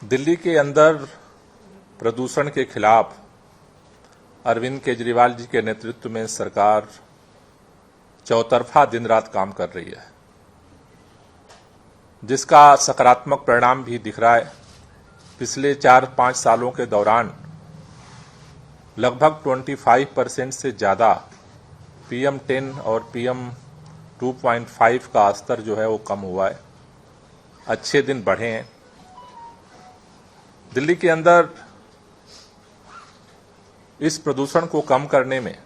दिल्ली के अंदर प्रदूषण के खिलाफ अरविंद केजरीवाल जी के नेतृत्व में सरकार चौतरफा दिन रात काम कर रही है, जिसका सकारात्मक परिणाम भी दिख रहा है। पिछले 4-5 सालों के दौरान लगभग 25% से ज्यादा PM10 और PM2.5 का स्तर जो है वो कम हुआ है, अच्छे दिन बढ़े हैं। दिल्ली के अंदर इस प्रदूषण को कम करने में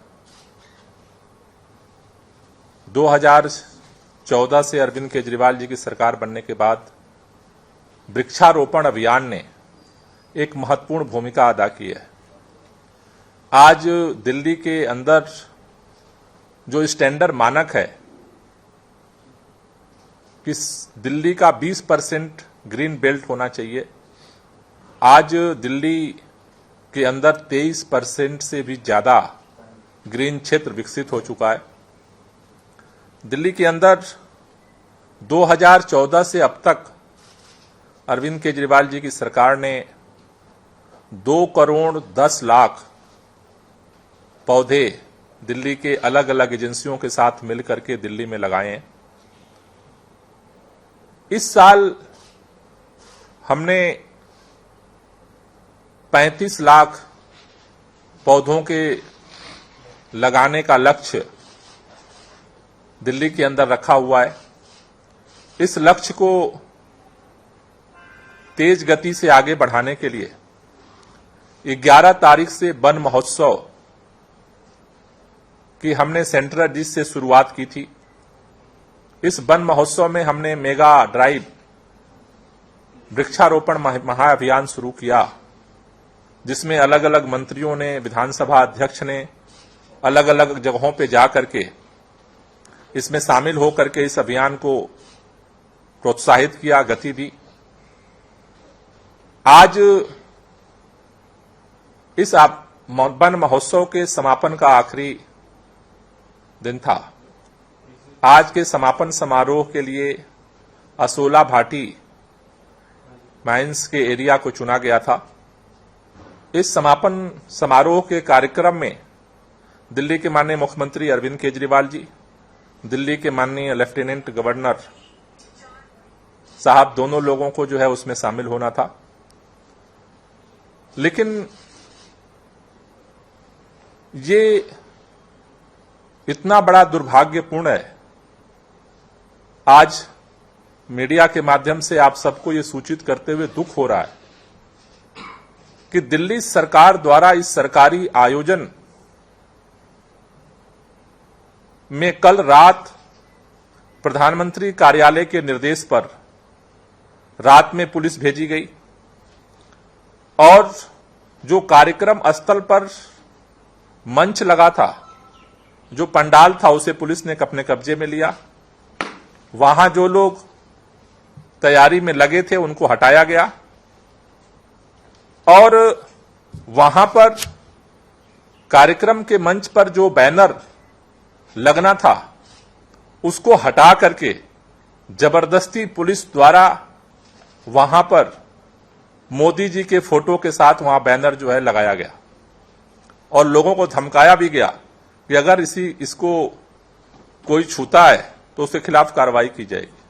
2014 से अरविंद केजरीवाल जी की सरकार बनने के बाद वृक्षारोपण अभियान ने एक महत्वपूर्ण भूमिका अदा की है। आज दिल्ली के अंदर जो स्टैंडर्ड मानक है कि दिल्ली का 20% ग्रीन बेल्ट होना चाहिए, आज दिल्ली के अंदर 23% से भी ज्यादा ग्रीन क्षेत्र विकसित हो चुका है। दिल्ली के अंदर 2014 से अब तक अरविंद केजरीवाल जी की सरकार ने 2 करोड़ 10 लाख पौधे दिल्ली के अलग अलग एजेंसियों के साथ मिलकर के दिल्ली में लगाए हैं। इस साल हमने 35 लाख पौधों के लगाने का लक्ष्य दिल्ली के अंदर रखा हुआ है। इस लक्ष्य को तेज गति से आगे बढ़ाने के लिए 11 तारीख से वन महोत्सव की हमने सेंट्रल डिश से शुरुआत की थी। इस वन महोत्सव में हमने मेगा ड्राइव वृक्षारोपण महाअभियान शुरू किया, जिसमें अलग अलग मंत्रियों ने, विधानसभा अध्यक्ष ने अलग अलग जगहों पे जाकर के इसमें शामिल होकर के इस अभियान को प्रोत्साहित किया, गति दी। आज इस वन महोत्सव के समापन का आखिरी दिन था। आज के समापन समारोह के लिए असोला भाटी माइंस के एरिया को चुना गया था। इस समापन समारोह के कार्यक्रम में दिल्ली के माननीय मुख्यमंत्री अरविंद केजरीवाल जी, दिल्ली के माननीय लेफ्टिनेंट गवर्नर साहब, दोनों लोगों को जो है उसमें शामिल होना था। लेकिन ये इतना बड़ा दुर्भाग्यपूर्ण है, आज मीडिया के माध्यम से आप सबको ये सूचित करते हुए दुख हो रहा है कि दिल्ली सरकार द्वारा इस सरकारी आयोजन में कल रात प्रधानमंत्री कार्यालय के निर्देश पर रात में पुलिस भेजी गई और जो कार्यक्रम स्थल पर मंच लगा था, जो पंडाल था, उसे पुलिस ने अपने कब्जे में लिया। वहां जो लोग तैयारी में लगे थे उनको हटाया गया और वहां पर कार्यक्रम के मंच पर जो बैनर लगना था उसको हटा करके जबरदस्ती पुलिस द्वारा वहां पर मोदी जी के फोटो के साथ वहां बैनर जो है लगाया गया और लोगों को धमकाया भी गया कि अगर इसको कोई छूता है तो उसके खिलाफ कार्रवाई की जाएगी।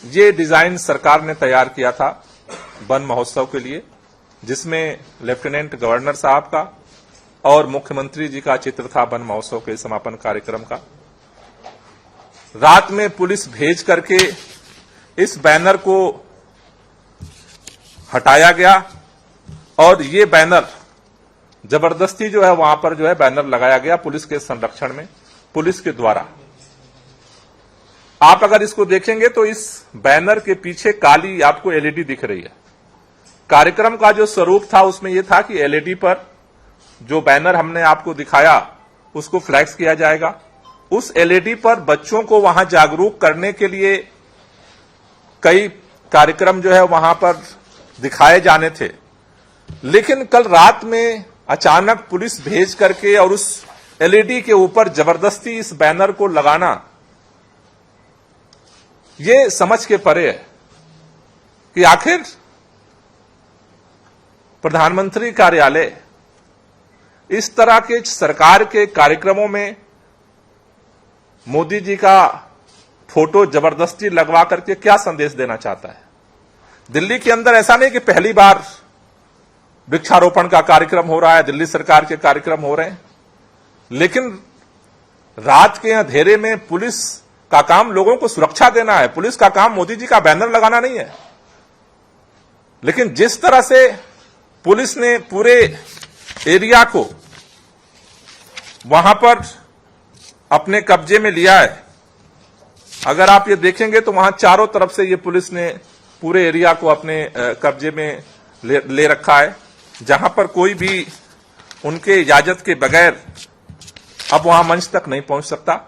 ये डिजाइन सरकार ने तैयार किया था वन महोत्सव के लिए, जिसमें लेफ्टिनेंट गवर्नर साहब का और मुख्यमंत्री जी का चित्र था वन महोत्सव के समापन कार्यक्रम का। रात में पुलिस भेज करके इस बैनर को हटाया गया और ये बैनर जबरदस्ती जो है वहां पर जो है बैनर लगाया गया पुलिस के संरक्षण में, पुलिस के द्वारा। आप अगर इसको देखेंगे तो इस बैनर के पीछे काली आपको LED दिख रही है। कार्यक्रम का जो स्वरूप था उसमें यह था कि LED पर जो बैनर हमने आपको दिखाया उसको फ्लैक्स किया जाएगा। उस LED पर बच्चों को वहां जागरूक करने के लिए कई कार्यक्रम जो है वहां पर दिखाए जाने थे, लेकिन कल रात में अचानक पुलिस भेज करके और उस LED के ऊपर जबरदस्ती इस बैनर को लगाना, ये समझ के परे है। कि आखिर प्रधानमंत्री कार्यालय इस तरह के सरकार के कार्यक्रमों में मोदी जी का फोटो जबरदस्ती लगवा करके क्या संदेश देना चाहता है। दिल्ली के अंदर ऐसा नहीं कि पहली बार वृक्षारोपण का कार्यक्रम हो रहा है, दिल्ली सरकार के कार्यक्रम हो रहे हैं, लेकिन रात के अंधेरे में पुलिस का काम लोगों को सुरक्षा देना है। पुलिस का काम मोदी जी का बैनर लगाना नहीं है। लेकिन जिस तरह से पुलिस ने पूरे एरिया को वहां पर अपने कब्जे में लिया है, अगर आप ये देखेंगे तो वहां चारों तरफ से ये पुलिस ने पूरे एरिया को अपने कब्जे में ले रखा है, जहां पर कोई भी उनके इजाजत के बगैर अब वहां मंच तक नहीं पहुंच सकता।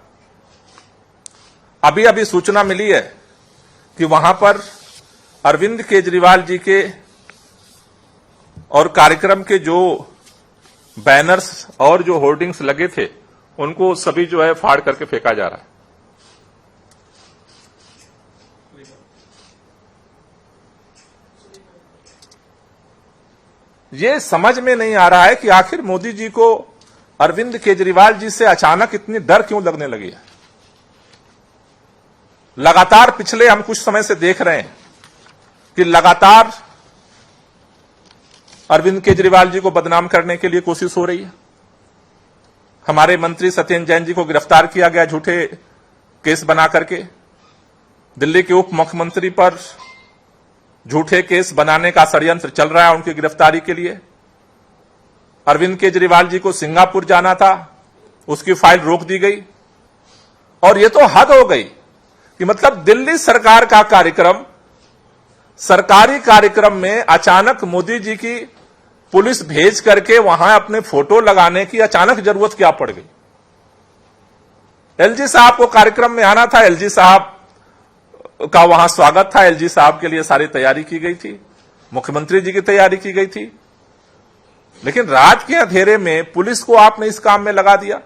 अभी अभी सूचना मिली है कि वहां पर अरविंद केजरीवाल जी के और कार्यक्रम के जो बैनर्स और जो होर्डिंग्स लगे थे उनको सभी जो है फाड़ करके फेंका जा रहा है। ये समझ में नहीं आ रहा है कि आखिर मोदी जी को अरविंद केजरीवाल जी से अचानक इतनी डर क्यों लगने लगी है। लगातार पिछले हम कुछ समय से देख रहे हैं कि लगातार अरविंद केजरीवाल जी को बदनाम करने के लिए कोशिश हो रही है। हमारे मंत्री सत्येंद्र जैन जी को गिरफ्तार किया गया झूठे केस बना करके। दिल्ली के उप मुख्यमंत्री पर झूठे केस बनाने का षड्यंत्र चल रहा है उनकी गिरफ्तारी के लिए। अरविंद केजरीवाल जी को सिंगापुर जाना था, उसकी फाइल रोक दी गई। और यह तो हद हो गई कि मतलब दिल्ली सरकार का कार्यक्रम, सरकारी कार्यक्रम में अचानक मोदी जी की पुलिस भेज करके वहां अपने फोटो लगाने की अचानक जरूरत क्या पड़ गई। एलजी साहब को कार्यक्रम में आना था, एलजी साहब का वहां स्वागत था, एलजी साहब के लिए सारी तैयारी की गई थी, मुख्यमंत्री जी की तैयारी की गई थी, लेकिन रात के अंधेरे में पुलिस को आपने इस काम में लगा दिया।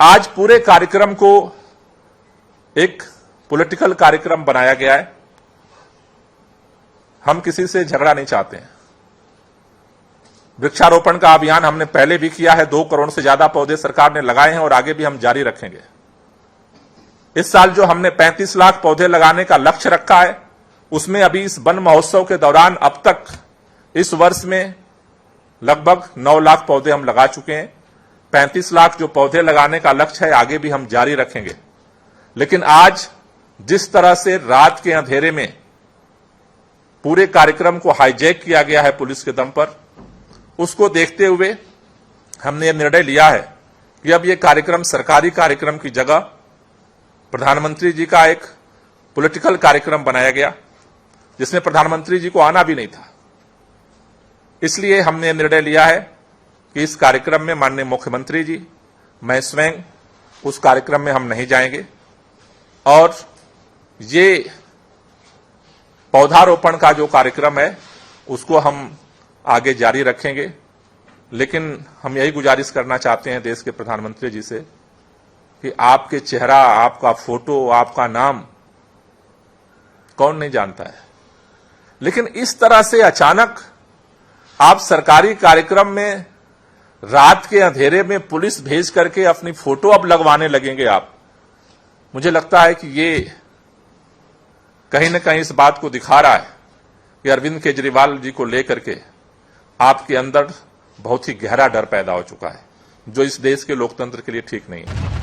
आज पूरे कार्यक्रम को एक पॉलिटिकल कार्यक्रम बनाया गया है। हम किसी से झगड़ा नहीं चाहते हैं। वृक्षारोपण का अभियान हमने पहले भी किया है, 2 करोड़ से ज्यादा पौधे सरकार ने लगाए हैं और आगे भी हम जारी रखेंगे। इस साल जो हमने 35 लाख पौधे लगाने का लक्ष्य रखा है, उसमें अभी इस वन महोत्सव के दौरान अब तक इस वर्ष में लगभग 9 लाख पौधे हम लगा चुके हैं। 35 लाख जो पौधे लगाने का लक्ष्य है आगे भी हम जारी रखेंगे। लेकिन आज जिस तरह से रात के अंधेरे में पूरे कार्यक्रम को हाईजैक किया गया है पुलिस के दम पर, उसको देखते हुए हमने यह निर्णय लिया है कि अब यह कार्यक्रम सरकारी कार्यक्रम की जगह प्रधानमंत्री जी का एक पॉलिटिकल कार्यक्रम बनाया गया, जिसमें प्रधानमंत्री जी को आना भी नहीं था। इसलिए हमने निर्णय लिया है कि इस कार्यक्रम में माननीय मुख्यमंत्री जी, मैं स्वयं उस कार्यक्रम में हम नहीं जाएंगे और ये पौधारोपण का जो कार्यक्रम है उसको हम आगे जारी रखेंगे। लेकिन हम यही गुजारिश करना चाहते हैं देश के प्रधानमंत्री जी से कि आपके चेहरा, आपका फोटो, आपका नाम कौन नहीं जानता है, लेकिन इस तरह से अचानक आप सरकारी कार्यक्रम में रात के अंधेरे में पुलिस भेज करके अपनी फोटो अब लगवाने लगेंगे आप। मुझे लगता है कि ये कहीं न कहीं इस बात को दिखा रहा है कि अरविंद केजरीवाल जी को लेकर के आपके अंदर बहुत ही गहरा डर पैदा हो चुका है, जो इस देश के लोकतंत्र के लिए ठीक नहीं है।